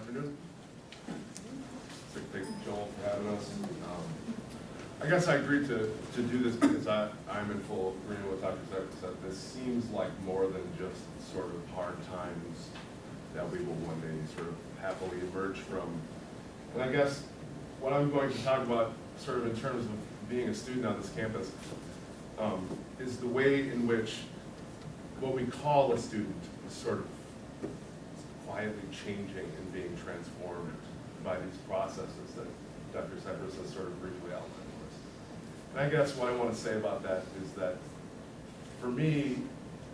afternoon. So thank you, Joel, for having us. I guess I agreed to do this because I'm in full agreement with Dr. Sipress that this seems like more than just sort of hard times that we will one day sort of happily emerge from. And I guess what I'm going to talk about sort of in terms of being a student on this campus is the way in which what we call a student is sort of quietly changing and being transformed by these processes that Dr. Sipress has sort of briefly outlined for us. And I guess what I want to say about that is that for me,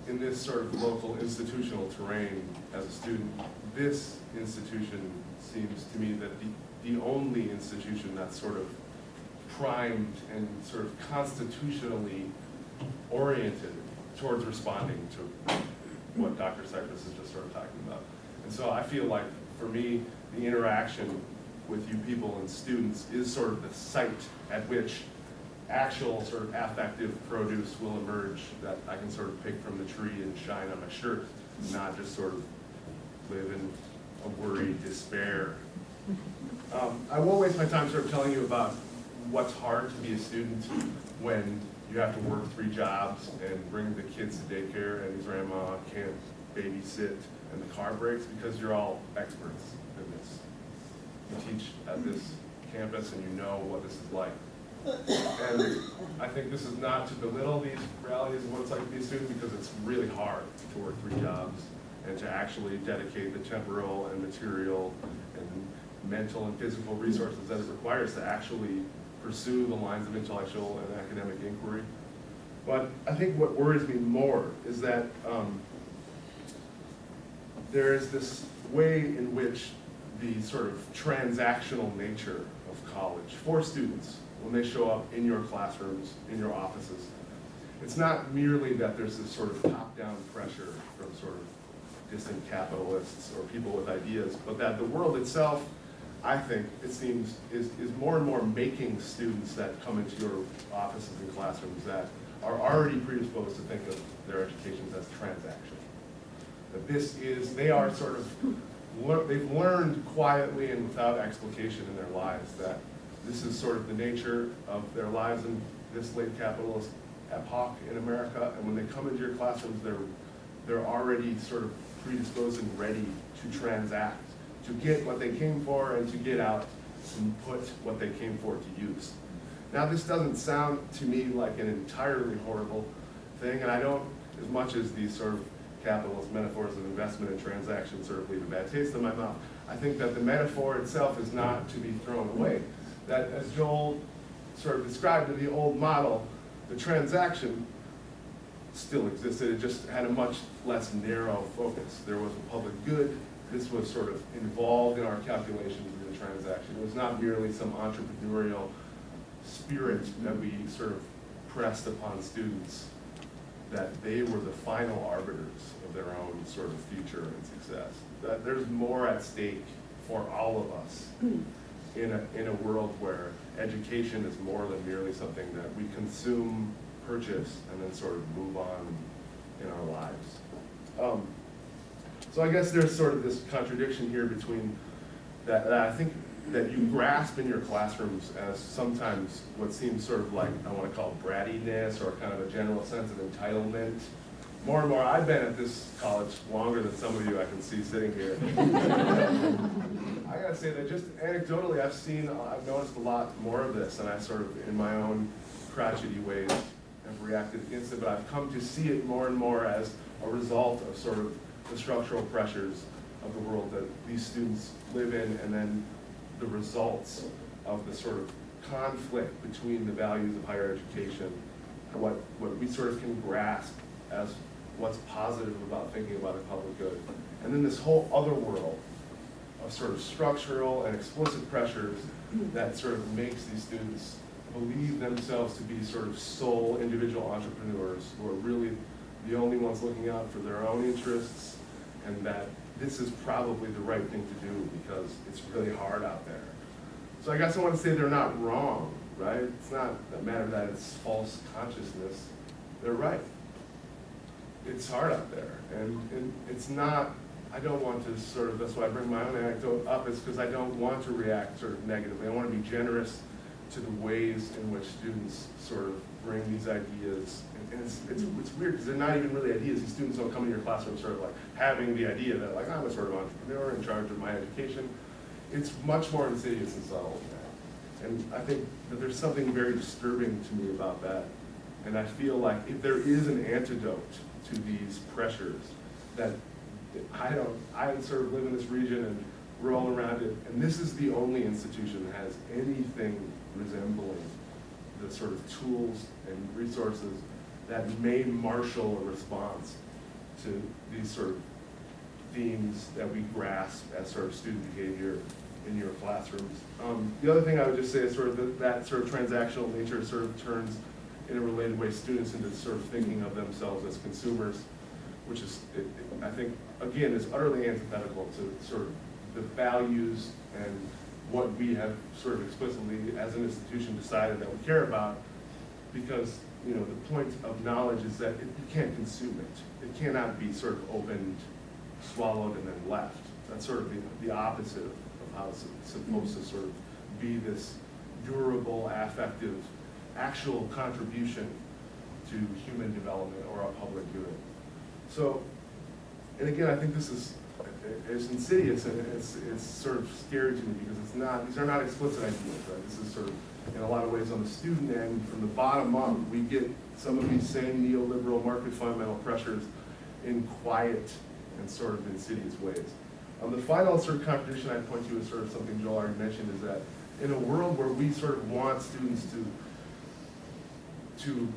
in this sort of local institutional terrain as a student, this institution seems to me that the only institution that's sort of primed and sort of constitutionally oriented towards responding to what Dr. Sipress is just sort of talking about. And so I feel like, for me, the interaction with you people and students is sort of the site at which actual sort of affective produce will emerge that I can sort of pick from the tree and shine on my shirt, not just sort of live in a worried despair. I won't waste my time sort of telling you about what's hard to be a student when you have to work 3 jobs and bring the kids to daycare and grandma can't babysit and the car breaks, because you're all experts in this. You teach at this campus and you know what this is like. And I think this is not to belittle these realities of what it's like to be a student, because it's really hard to work 3 jobs and to actually dedicate the temporal and material and mental and physical resources that it requires to actually pursue the lines of intellectual and academic inquiry. But I think what worries me more is that there is this way in which the sort of transactional nature of college for students, when they show up in your classrooms, in your offices, it's not merely that there's this sort of top-down pressure from sort of distant capitalists or people with ideas, but that the world itself, I think, it seems, is more and more making students that come into your offices and classrooms that are already predisposed to think of their educations as transactional. That this is, they are sort of, they've learned quietly and without explication in their lives that this is sort of the nature of their lives in this late capitalist epoch in America, and when they come into your classrooms, they're already sort of predisposed and ready to transact, to get what they came for and to get out and put what they came for to use. Now, this doesn't sound to me like an entirely horrible thing, and I don't, as much as these sort of capitalist metaphors of investment and transaction sort of leave a bad taste in my mouth, I think that the metaphor itself is not to be thrown away. That, as Joel sort of described in the old model, the transaction still existed, it just had a much less narrow focus. There was a public good. This was sort of involved in our calculations of the transaction. It was not merely some entrepreneurial spirit that we sort of pressed upon students, that they were the final arbiters of their own sort of future and success. That there's more at stake for all of us in a world where education is more than merely something that we consume, purchase, and then sort of move on in our lives. So I guess there's sort of this contradiction here between that I think that you grasp in your classrooms as sometimes what seems sort of like, I want to call brattiness or kind of a general sense of entitlement. More and more, I've been at this college longer than some of you I can see sitting here. I gotta say that just anecdotally, I've noticed a lot more of this, and I sort of, in my own crotchety ways, have reacted against it, but I've come to see it more and more as a result of sort of the structural pressures of the world that these students live in, and then the results of the sort of conflict between the values of higher education and what we sort of can grasp as what's positive about thinking about a public good. And then this whole other world of sort of structural and explicit pressures that sort of makes these students believe themselves to be sort of sole individual entrepreneurs who are really the only ones looking out for their own interests, and that this is probably the right thing to do because it's really hard out there. So I guess I want to say they're not wrong, right? It's not a matter that it's false consciousness. They're right. It's hard out there, and it's not, I don't want to sort of, that's why I bring my own anecdote up, is because I don't want to react sort of negatively. I want to be generous to the ways in which students sort of bring these ideas. And it's weird because they're not even really ideas. These students don't come in your classroom sort of like having the idea that like I'm a sort of entrepreneur in charge of my education. It's much more insidious and subtle than that. And I think that there's something very disturbing to me about that. And I feel like if there is an antidote to these pressures, that I sort of live in this region and we're all around it, and this is the only institution that has anything resembling the sort of tools and resources that may marshal a response to these sort of themes that we grasp as sort of student behavior in your classrooms. The other thing I would just say is sort of that sort of transactional nature sort of turns, in a related way, students into sort of thinking of themselves as consumers, which is, I think, again, is utterly antithetical to sort of the values and what we have sort of explicitly, as an institution, decided that we care about, because, you know, the point of knowledge is that you can't consume it. It cannot be sort of opened, swallowed, and then left. That's sort of the opposite of how it's supposed to sort of be this durable, affective, actual contribution to human development or a public good. So, and again, I think this is insidious, and it's sort of scary to me because it's not, these are not explicit ideas, right? This is sort of, in a lot of ways, on the student end, from the bottom up, we get some of these same neoliberal market fundamental pressures in quiet and sort of insidious ways. The final sort of contradiction I'd point to is sort of something Joel already mentioned, is that in a world where we sort of want students to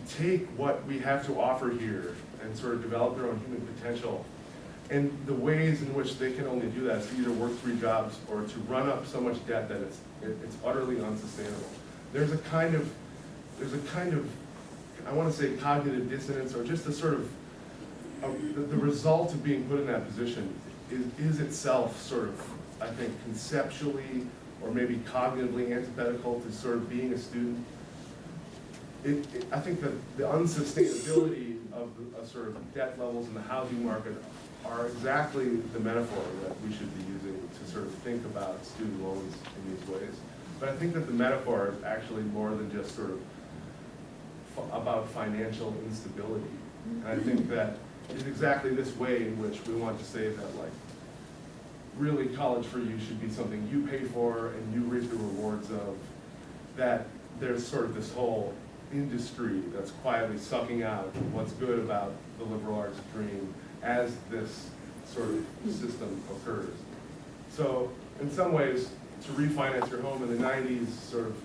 take what we have to offer here and sort of develop their own human potential, and the ways in which they can only do that is to either work 3 jobs or to run up so much debt that it's utterly unsustainable. There's a kind of, I want to say, cognitive dissonance, or just a sort of, the result of being put in that position is itself sort of, I think, conceptually or maybe cognitively antithetical to sort of being a student. I think that the unsustainability of sort of debt levels in the housing market are exactly the metaphor that we should be using to sort of think about student loans in these ways. But I think that the metaphor is actually more than just sort of about financial instability. And I think that it's exactly this way in which we want to say that, like, really college for you should be something you pay for and you reap the rewards of, that there's sort of this whole industry that's quietly sucking out what's good about the liberal arts dream as this sort of system occurs. So in some ways, to refinance your home in the 90s sort of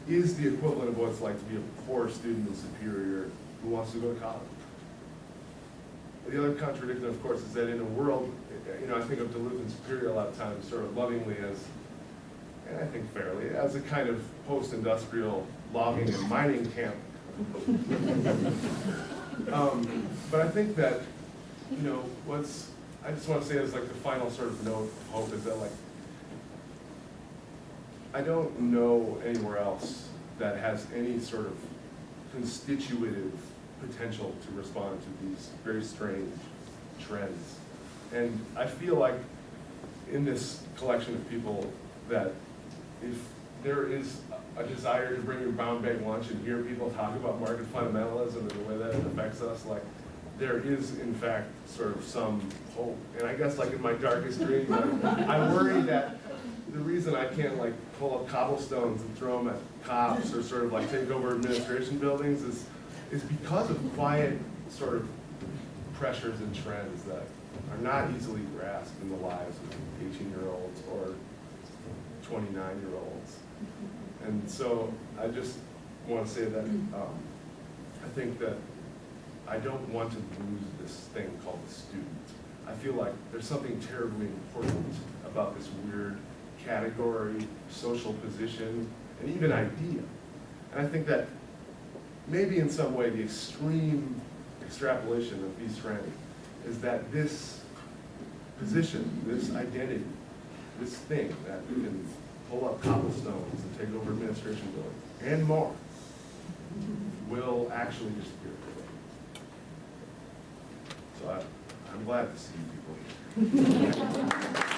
is the equivalent of what it's like to be a poor student in Superior who wants to go to college. The other contradiction, of course, is that in a world, you know, I think of Duluth and Superior a lot of times sort of lovingly as, and I think fairly, as a kind of post-industrial logging and mining camp. But I think that, you know, I just want to say as like the final sort of note of hope is that, like, I don't know anywhere else that has any sort of constitutive potential to respond to these very strange trends. And I feel like in this collection of people that if there is a desire to bring your brown bag lunch and hear people talk about market fundamentalism and the way that it affects us, like, there is in fact sort of some hope. And I guess, like, in my darkest dreams, I worry that the reason I can't, like, pull up cobblestones and throw them at cops or sort of like take over administration buildings is because of quiet sort of pressures and trends that are not easily grasped in the lives of 18-year-olds or 29-year-olds. And so I just want to say that I think that I don't want to lose this thing called the student. I feel like there's something terribly important about this weird category, social position, and even idea. And I think that maybe in some way the extreme extrapolation of these trends is that this position, this identity, this thing that we can pull up cobblestones and take over administration buildings and more will actually disappear. So I'm glad to see you people here.